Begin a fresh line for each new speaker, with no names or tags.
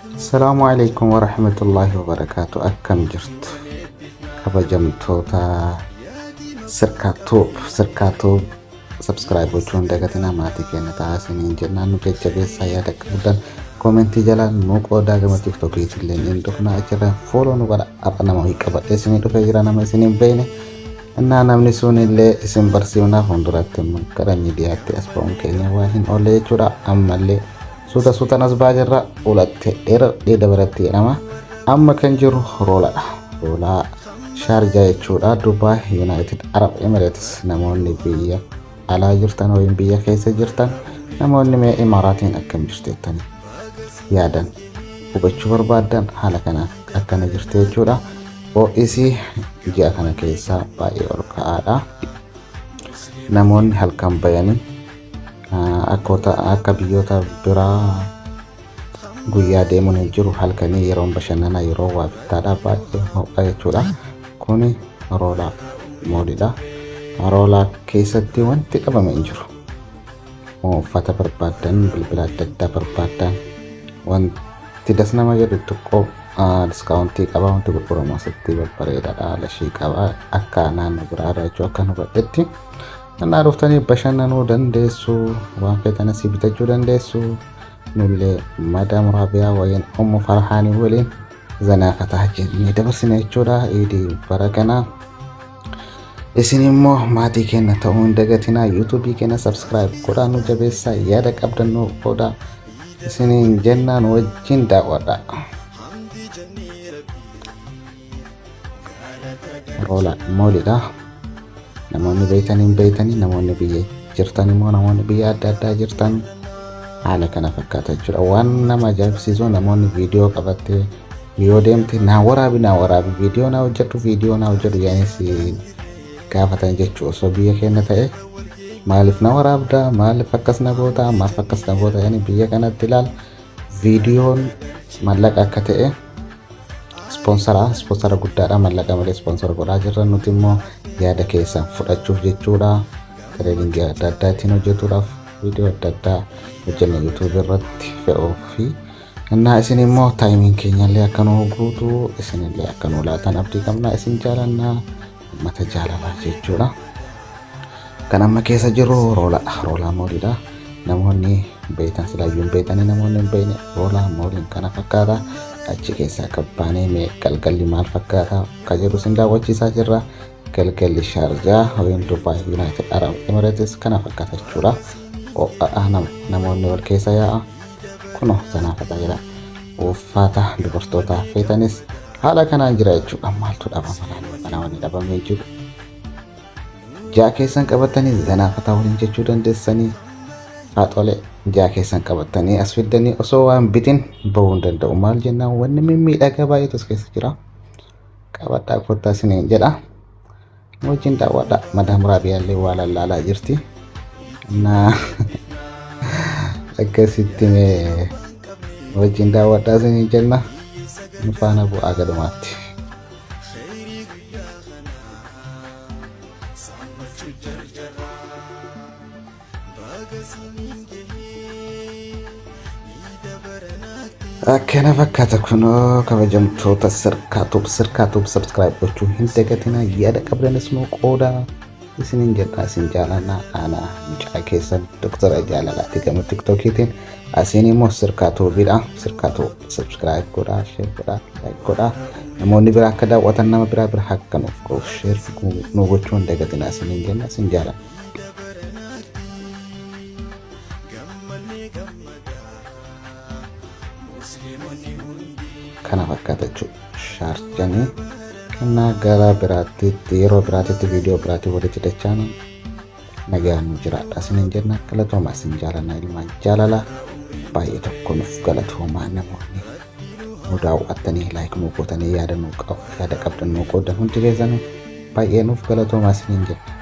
السلام عليكم ورحمة الله وبركاته. أكم جرت kabajamtoota sirkaatoo subscribe gochuun dagatina maatii keenya taasisanii jennaan nu jajjabeessaa yaada qabdan koomentii jalaan nu qoodaa gama tiktookiitiin illee inni dhufnaa achirra fooloo nu godha apa nama hii qabadhe isinii dhufee jira nama isin hin beekne innaa namni sun illee isin barsiifnaaf hunduratti gara miidiyaatti as ba'uun keenya waa hin oolle jechuudha. Ammallee suuta nasbaa jirra ulatte dheeradhee dabaratti jedhama. Amma kan jiru roolaa Sharjah jechuudha. Dubai United Arab Emirates namoonni biyya alaa jirtan yookiin biyya keessa jirtan namoonni mee Imaaraatiin akkam jirteettanii yaadan hubachuu barbaadan haala kana akkana jirte jechuudha. OEC ji'a kana keessa baay'ee ol ka'aadha. Namoonni halkan bayanii akka biyyoota biraa guyyaa deemuun hin jiru halkanii yeroo bashannanaa yeroo waa bittaadha baay'ee ho'a jechuudha. Kuni roolaa moodidha. Roolaa keessatti wanti qabame hin jiru. Uffata barbaadan bilbila adda addaa barbaadan wanti das nama jedhu tokko diskaawuntii qaba wanti gurguramu asitti babbareedaadha lashii qaba akka naannoo biraarraa jechuu akka nu badhetti innaa dhuftanii bashannanuu dandeessu waan feetan asii bitachuu dandeessu. Nullee Madam Rabiyaa wayyin Ummu Farhaanii waliin zanaafataa jennee dabarsina jechuudha. Iidii bara kanaa isin immoo maatii keenya ta'uu hin dagatinaa. yuutuubii keenya subscribe godhaa nu jabeessaa yaada qabdan nu qoodaa isiniin jennaan wajjin daawwadha. Roolaa moolidha. Namoonni beeytanii namoonni biyya jirtan immoo namoonni biyya adda addaa jirtan haala kana fakkaata jechuudha. Waan nama ajaa'ibsiisu namoonni viidiyoo qabattee yoo deemte naa waraabi viidiyoo naa hojjedhu yaanis gaafatan jechuu osoo biyya keenya ta'e maaliif na waraabda maaliif akkas na goota maaf akkas na goota yaani biyya kanatti ilaal viidiyoon mallaqa akka ta'e sponsora guddaadha mallaqa malee sponsora godhaa jirra. Nuti immoo yaada keessan fudhachuuf jechuudha. Tireedingii adda addaa ittiin hojjetuudhaaf viidiyoo adda addaa hojjenna yuutuubii irratti fe'uu fi innaa isin immoo taayimiin keenyallee akka nu guutu isinillee akka nu laatan abdii qabna. Isin jaalannaa uummata jaalalaa jechuudha. Kan amma keessa jiru roolaa moolidha. Namoonni beeytan silaayyuu hin beeytanii namoonni hin beeyne roolaa mooliin kana fakkaata. Achi keessaa kabbaanee mee galgalli maal fakkaata akka jedhu isin daawwachiisaa jirra. Galgalli Sharjah yookiin Dubai United Arab Emirates kana fakkaata jechuudha. Namoonni wal keessa yaa'a kuno zanaafataa jira. Uffata dubartootaa feetanis haala kanaan jira jechuudha. Maaltu dhabama wanni dhabame jechuudha. Jaa keessan qabatanii zanaafataa waliin jechuu dandeessanii faaxolee jaa keessan qabatanii as fiddanii osoo waan bitin bahuu hin danda'u. Maal jennaan wanni mimmiidhagaa baay'eetu as keessa jira. Qabadhaa kottaa isiniin jedha. Wajjin daawwadha. Madam Rabiyaallee waa lallaalaa jirti. Akkasitti mee wajjin daawwadhaa isiniin jenna. Nu faana bu'aa gadumaatti. Akkana fakkaata kunoo kabajamtoota sirkaatoo subscribe gochuun hin dagatinaa yaada qabdanis nu qoodaa isiniin jedha. Isin jaalannaa ana mucaa keessan Dr. Jaalalaati gama tiktookiitiin asiin immoo sirkaatoo subscribe godhaa share godhaa like godhaa namoonni biraa akka daawwatan nama biraa akka nuuf ga'u share nu gochuun dagatinaa isiniin jenna. Isin jaalanna. Kana fakkaata jechuudha. Sharjanii kana gara biraatitti yeroo biraatitti viidiyoo biraatti walitti dachaanu nagaan nu jiraadha isiniin jenna. Galatoomaa isin jaalannaa ilmaan jaalalaa baay'ee tokko nuuf galatoomaa namoonni nu daawwattanii like nu gootanii yaada qabdan nu qoodan hundi keessanuu baay'ee nuuf galatoomaa isiniin jenna.